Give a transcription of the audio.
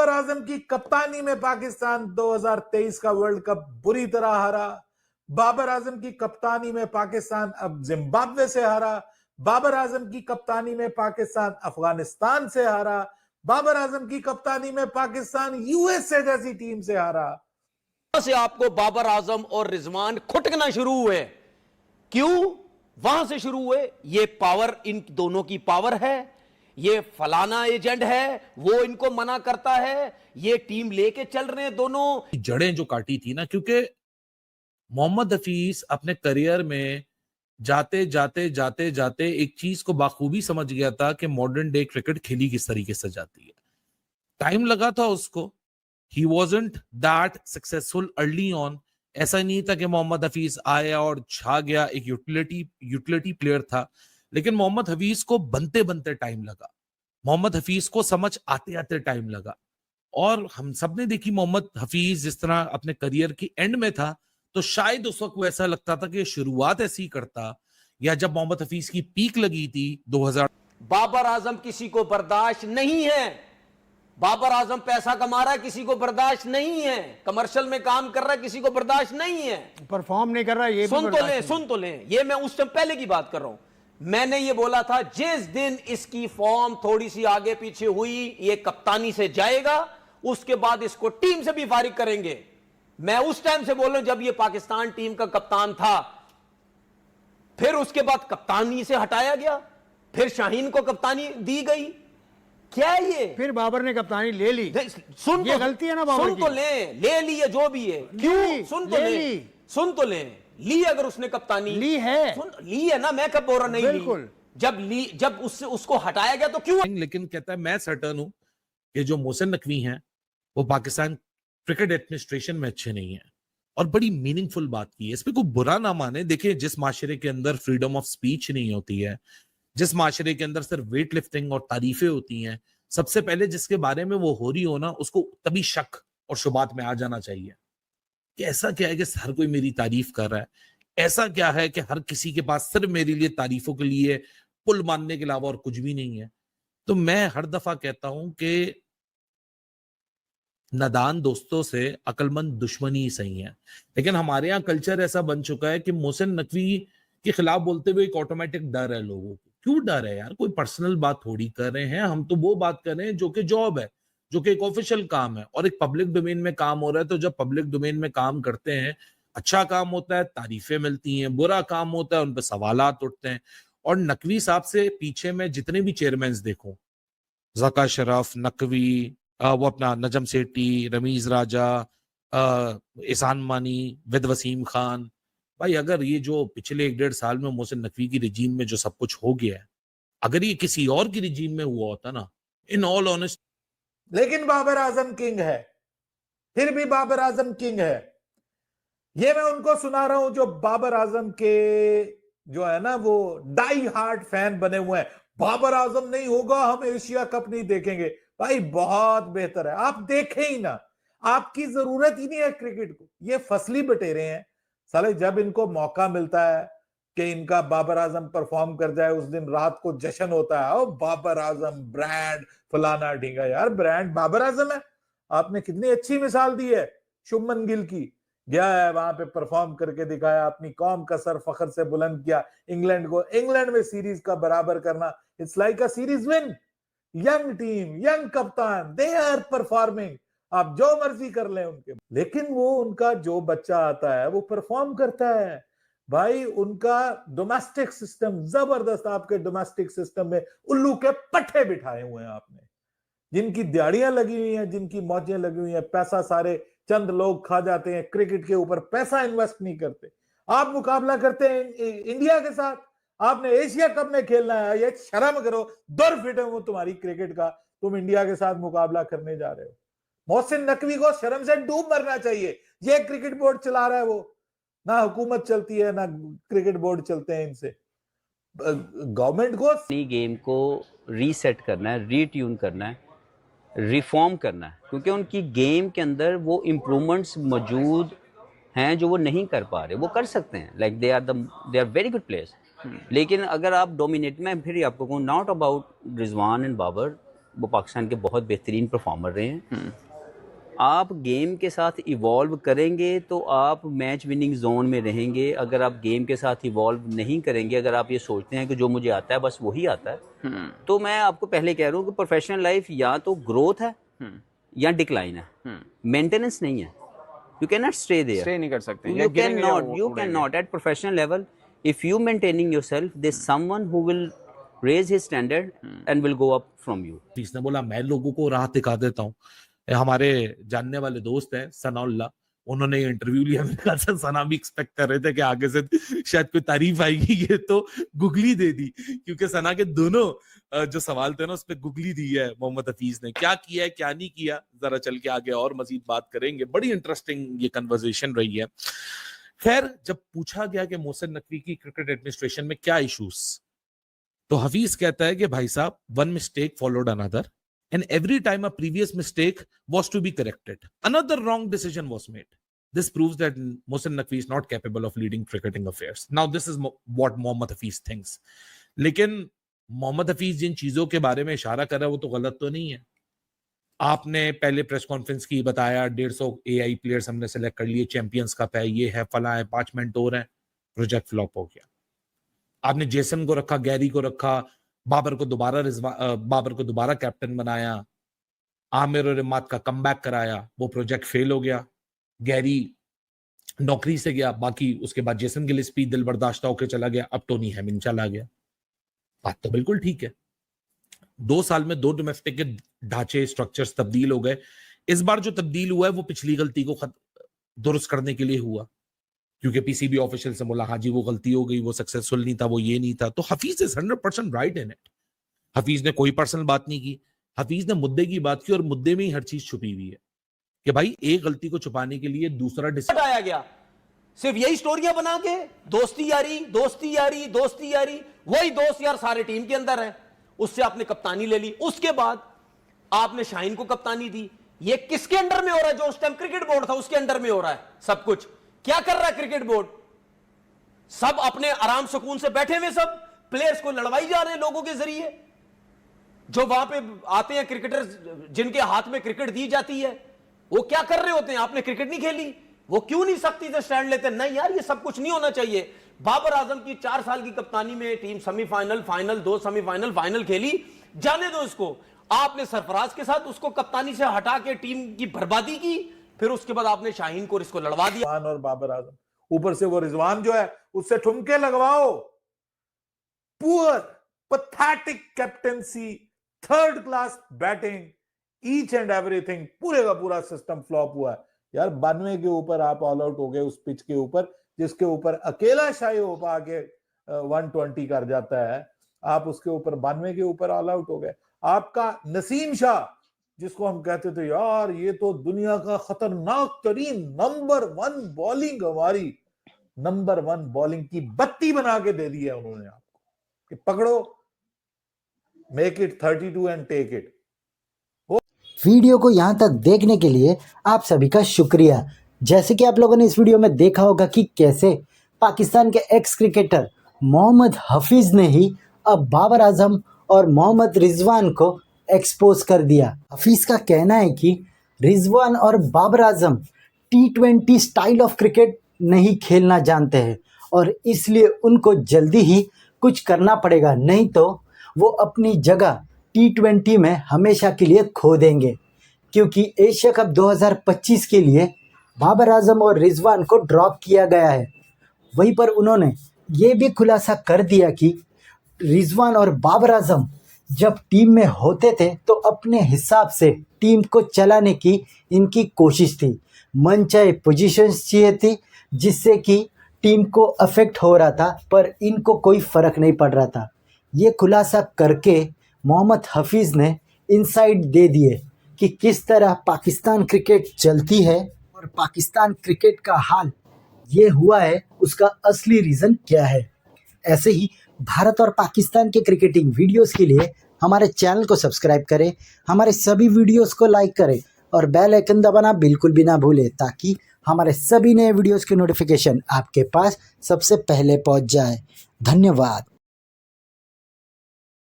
बाबर आजम की कप्तानी में पाकिस्तान 2023 का वर्ल्ड कप बुरी तरह हारा। बाबर आजम की कप्तानी में पाकिस्तान अब जिम्बाब्वे से हारा। बाबर आजम की कप्तानी में पाकिस्तान अफगानिस्तान से हारा। बाबर आजम की कप्तानी में पाकिस्तान यूएसए जैसी टीम से हारा। से आपको बाबर आजम और रिजवान खुटकना शुरू हुए। क्यों वहां से शुरू हुए? ये पावर इन दोनों की पावर है, ये फलाना एजेंट है, वो इनको मना करता है, ये टीम लेके चल रहे हैं दोनों। जड़ें जो काटी थी ना, क्योंकि मोहम्मद हफीज अपने करियर में जाते जाते जाते जाते एक चीज को बाखूबी समझ गया था कि मॉडर्न डे क्रिकेट खेली किस तरीके से जाती है। टाइम लगा था उसको, he wasn't that successful early on. ऐसा नहीं था कि मोहम्मद हफीज आया और छा गया, एक यूटिलिटी प्लेयर था। लेकिन मोहम्मद हफीज को बनते बनते टाइम लगा, मोहम्मद हफीज को समझ आते आते टाइम लगा। और हम सब ने देखी मोहम्मद हफीज जिस तरह अपने करियर की एंड में था, तो शायद उस वक्त ऐसा लगता था कि शुरुआत ऐसी करता, या जब मोहम्मद हफीज की पीक लगी थी 2000। बाबर आजम किसी को बर्दाश्त नहीं है। बाबर आजम पैसा कमा रहा है, किसी को बर्दाश्त नहीं है। कमर्शियल में काम कर रहा है, किसी को बर्दाश्त नहीं है। परफॉर्म नहीं कर रहा है, ये सुन तो लें। ये मैं उस टाइम पहले की बात कर रहा हूं। मैंने ये बोला था जिस दिन इसकी फॉर्म थोड़ी सी आगे पीछे हुई, ये कप्तानी से जाएगा, उसके बाद इसको टीम से भी फारिग करेंगे। मैं उस टाइम से बोल रहा हूं जब ये पाकिस्तान टीम का कप्तान था। फिर उसके बाद कप्तानी से हटाया गया, फिर शाहीन को कप्तानी दी गई। क्या ये फिर बाबर ने कप्तानी ले ली। सुन ये तो गलती है ना बाबर सुन की। तो ले ली है जो भी है। क्यों? सुन तो ले ली। अगर उसने कप्तानी ली है, ली है ना, मैं कब बोल रहा नहीं बिल्कुल। जब उससे उसको हटाया गया तो क्यों? लेकिन कहता है मैं सर्टन हूं कि जो मोहसिन नकवी हैं वो पाकिस्तान क्रिकेट एडमिनिस्ट्रेशन में अच्छे नहीं है। और बड़ी मीनिंगफुल बात की है, इस पे कोई बुरा ना माने। देखिए, जिस माशरे के अंदर फ्रीडम ऑफ स्पीच नहीं होती है, जिस माशरे के अंदर सिर्फ वेट लिफ्टिंग और तारीफें होती हैं, सबसे पहले जिसके बारे में वो हो रही हो ना, उसको तभी शक और शुबात में आ जाना चाहिए कि ऐसा क्या है कि हर कोई मेरी तारीफ कर रहा है, ऐसा क्या है कि हर किसी के पास सिर्फ मेरे लिए तारीफों के लिए पुल मानने के अलावा और कुछ भी नहीं है। तो मैं हर दफा कहता हूं कि नादान दोस्तों से अक्लमंद दुश्मनी ही सही है। लेकिन हमारे यहाँ कल्चर ऐसा बन चुका है कि मोहसिन नकवी के खिलाफ बोलते हुए एक ऑटोमेटिक डर है लोगों को। क्यों डर है यार? कोई पर्सनल बात थोड़ी कर रहे हैं हम, तो वो बात कर रहे हैं जो कि जॉब है, जो कि एक ऑफिशियल काम है और एक पब्लिक डोमेन में काम हो रहा है। तो जब पब्लिक डोमेन में काम करते हैं, अच्छा काम होता है तारीफें मिलती हैं, बुरा काम होता है उन पर सवालात उठते हैं। और नकवी साहब से पीछे में जितने भी चेयरमैन देखो, जका शरफ, नकवी, वो अपना नजम सेठी, रमीज राजा, एहसान मानी, विद वसीम खान, भाई अगर ये जो पिछले 1-1.5 साल में मोहसिन नकवी की रिजीम में जो सब कुछ हो गया है, अगर ये किसी और की रिजीम में हुआ होता ना, इन ऑल ऑनेस्ट। लेकिन बाबर आजम किंग है, फिर भी बाबर आजम किंग है। ये मैं उनको सुना रहा हूं जो बाबर आजम के जो है ना वो डाई हार्ट फैन बने हुए हैं। बाबर आजम नहीं होगा हम एशिया कप नहीं देखेंगे। भाई बहुत बेहतर है आप देखें ही ना, आपकी जरूरत ही नहीं है क्रिकेट को। ये फसली बटेरे हैं साले। जब इनको मौका मिलता है कि इनका बाबर आजम परफॉर्म कर जाए, उस दिन रात को जश्न होता है, ओ बाबर आजम ब्रांड फलाना ढींगा। यार ब्रांड बाबर आजम है। आपने कितनी अच्छी मिसाल दी है शुभमन गिल की, गया है वहां पे परफॉर्म करके दिखाया, अपनी कौम का सर फखर से बुलंद किया, इंग्लैंड को इंग्लैंड में सीरीज का बराबर करना। It's like a series win. Young team, young कप्तान, दे आर परफॉर्मिंग। आप जो मर्जी कर लें उनके, लेकिन वो उनका जो बच्चा आता है वो परफॉर्म करता है। भाई उनका डोमेस्टिक सिस्टम जबरदस्त। आपके डोमेस्टिक सिस्टम में उल्लू के पट्टे बिठाए हुए हैं आपने, जिनकी दिहाड़ियां लगी हुई हैं, जिनकी मौजें लगी हुई हैं। पैसा सारे चंद लोग खा जाते हैं, क्रिकेट के ऊपर पैसा इन्वेस्ट नहीं करते। आप मुकाबला करते हैं इंडिया के साथ, आपने एशिया कप में खेलना है। ये शर्म करो, दुर फिटे हो तुम्हारी क्रिकेट का, तुम इंडिया के साथ मुकाबला करने जा रहे हो। मोहसिन नकवी को शर्म से डूब मरना चाहिए। ये क्रिकेट बोर्ड चला रहा है, वो ना हुकूमत चलती है ना क्रिकेट बोर्ड चलते हैं इनसे। गवर्नमेंट को गेम को रीसेट करना है, रीट्यून करना है, रिफॉर्म करना है, क्योंकि उनकी गेम के अंदर वो इम्प्रूवमेंट्स मौजूद हैं जो वो नहीं कर पा रहे। वो कर सकते हैं, like they are very good players. लेकिन अगर आप डोमिनेट, मैं फिर आपको कहूँ, not about Rizwan and Babar, वो पाकिस्तान के बहुत बेहतरीन परफॉर्मर रहे हैं। आप गेम के साथ इवॉल्व करेंगे तो आप मैच विनिंग जोन में रहेंगे। अगर आप गेम के साथ इवॉल्व नहीं करेंगे, अगर आप ये सोचते हैं कि जो मुझे आता है बस वही आता है, तो मैं आपको पहले कह रहा हूँ कि प्रोफेशनल लाइफ या तो ग्रोथ है या डिक्लाइन है, मेंटेनेंस नहीं है। You can not stay there, stay नहीं कर सकते। you cannot at professional level, if you maintaining yourself, there's someone who will raise his standard and will go up from you. इसने बोला मैं लोगों को राह दिखा देता हूँ। हमारे जानने वाले दोस्त हैं सनाउल्लाह, उन्होंने ये इंटरव्यू लिया। मेरे ख्याल से सना भी एक्सपेक्ट कर रहे थे कि आगे से शायद कोई तारीफ आएगी, ये तो गुगली दे दी, क्योंकि सना के दोनों जो सवाल थे ना उस पर गुगली दी है मोहम्मद हफीज ने। क्या किया है क्या नहीं किया, जरा चल के आगे और मजीद बात करेंगे। बड़ी इंटरेस्टिंग ये कन्वर्सेशन रही है। खैर, जब पूछा गया कि मोहसिन नकवी की क्रिकेट एडमिनिस्ट्रेशन में क्या इश्यूज, तो हफीज कहता है कि भाई साहब, one mistake followed another and every time a previous mistake was to be corrected, another wrong decision was made. This proves that Mohsin Naqvi is not capable of leading cricketing affairs. Now this is what Mohammad Hafiz thinks. लेकिन मोहम्मद हफीज जिन चीजों के बारे में इशारा कर रहा है वो तो गलत तो नहीं है। आपने पहले प्रेस कॉन्फ्रेंस की बताया 150 AI प्लेयर्स हमने सेलेक्ट कर लिए, चैंपियंस कप है, ये है, फला है, 5 मेंटोर हैं, प्रोजेक्ट फ्लॉप हो गया। आपने जेसन को रखा, गैरी को रखा, बाबर को दोबारा कैप्टन बनाया, आमिर और इमाद का कमबैक कराया, वो प्रोजेक्ट फेल हो गया। गैरी नौकरी से गया, बाकी उसके बाद जेसन गिलिस्पी दिल बर्दाश्त होकर चला गया, अब टोनी हेमिंग चला गया। बात तो बिल्कुल ठीक है। 2 साल में 2 डोमेस्टिक के ढांचे, स्ट्रक्चर्स तब्दील हो गए। इस बार जो तब्दील हुआ है वो पिछली गलती को दुरुस्त करने के लिए हुआ, क्योंकि पीसीबी ऑफिशियल से बोला हाँ जी वो गलती हो गई, वो सक्सेसफुल नहीं था, वो ये नहीं था। तो Hafeez is 100% right in it. Hafeez ने कोई पर्सनल बात नहीं की, हफीज ने मुद्दे की बात की, और मुद्दे में ही हर चीज छुपी हुई है कि भाई एक गलती को छुपाने के लिए दूसरा डिसीजन आया गया। सिर्फ यही स्टोरियां बना के दोस्ती यारी दोस्ती यारी दोस्ती यारी, वही दोस्त यार सारे टीम के अंदर है। उससे आपने कप्तानी ले ली, उसके बाद आपने शाहीन को कप्तानी दी। ये किसके अंडर में हो रहा है? जो उस टाइम क्रिकेट बोर्ड था उसके अंडर में हो रहा है सब कुछ। क्या कर रहा है क्रिकेट बोर्ड? सब अपने आराम सुकून से बैठे हुए, सब प्लेयर्स को लड़वाई जा रहे हैं लोगों के जरिए। जो वहां पे आते हैं क्रिकेटर, जिनके हाथ में क्रिकेट दी जाती है, वो क्या कर रहे होते हैं? आपने क्रिकेट नहीं खेली, वो क्यों नहीं सख्ती से स्टैंड लेते? नहीं यार, ये सब कुछ नहीं होना चाहिए। बाबर आजम की 4 साल की कप्तानी में team semifinal, final, 2 semifinal, final खेली, जाने दो इसको। आपने सरफराज के साथ उसको कप्तानी से हटा के टीम की बर्बादी की, फिर उसके बाद आपने शाहीन को इसको लड़वा दिया। और बाबर आजम, ऊपर से वो रिजवान जो है उससे ठुमके लगवाओ। Poor, pathetic captaincy, third class batting, each and everything, पूरे का पूरा सिस्टम फ्लॉप हुआ है यार। 92 के ऊपर आप ऑल आउट हो गए उस पिच के ऊपर, जिसके ऊपर अकेला शाही होप आके 120 कर जाता है, आप उसके ऊपर 92 के ऊपर ऑल आउट हो गए। आपका नसीम शाह, जिसको हम कहते थे यार ये तो दुनिया का खतरनाक तरीन नंबर 1 बॉलिंग, हमारी नंबर 1 बॉलिंग की बत्ती बना के दे दी है उन्होंने आपको कि पकड़ो, make it 32 and take it. Video को यहाँ तक देखने के लिए आप सभी का शुक्रिया। जैसे कि आप लोगों ने इस वीडियो में देखा होगा कि कैसे पाकिस्तान के एक्स क्रिकेटर मोहम्मद हफीज ने ही अब बाबर आजम और मोहम्मद रिजवान को एक्सपोज कर दिया। हफीज का कहना है कि रिजवान और Babar Azam T20 style of cricket नहीं खेलना जानते हैं और इसलिए उनको जल्दी ही कुछ करना पड़ेगा, नहीं तो वो अपनी जगह T20 में हमेशा के लिए खो देंगे, क्योंकि एशिया कप 2025 के लिए बाबर आजम और रिजवान को ड्रॉप किया गया है। वहीं पर उन्होंने ये भी खुलासा कर दिया कि रिजवान और बाबर आजम जब टीम में होते थे तो अपने हिसाब से टीम को चलाने की इनकी कोशिश थी, मनचाहे पोजीशंस चाहिए थी, जिससे कि टीम को अफेक्ट हो रहा था, पर इनको कोई फ़र्क नहीं पड़ रहा था। ये खुलासा करके मोहम्मद हफीज़ ने इनसाइट दे दिए कि किस तरह पाकिस्तान क्रिकेट चलती है और पाकिस्तान क्रिकेट का हाल ये हुआ है, उसका असली रीज़न क्या है। ऐसे ही भारत और पाकिस्तान के क्रिकेटिंग वीडियोस के लिए हमारे चैनल को सब्सक्राइब करें, हमारे सभी वीडियोस को लाइक करें और बेल आइकन दबाना बिल्कुल भी ना भूलें, ताकि हमारे सभी नए वीडियोस के नोटिफिकेशन आपके पास सबसे पहले पहुंच जाए। धन्यवाद।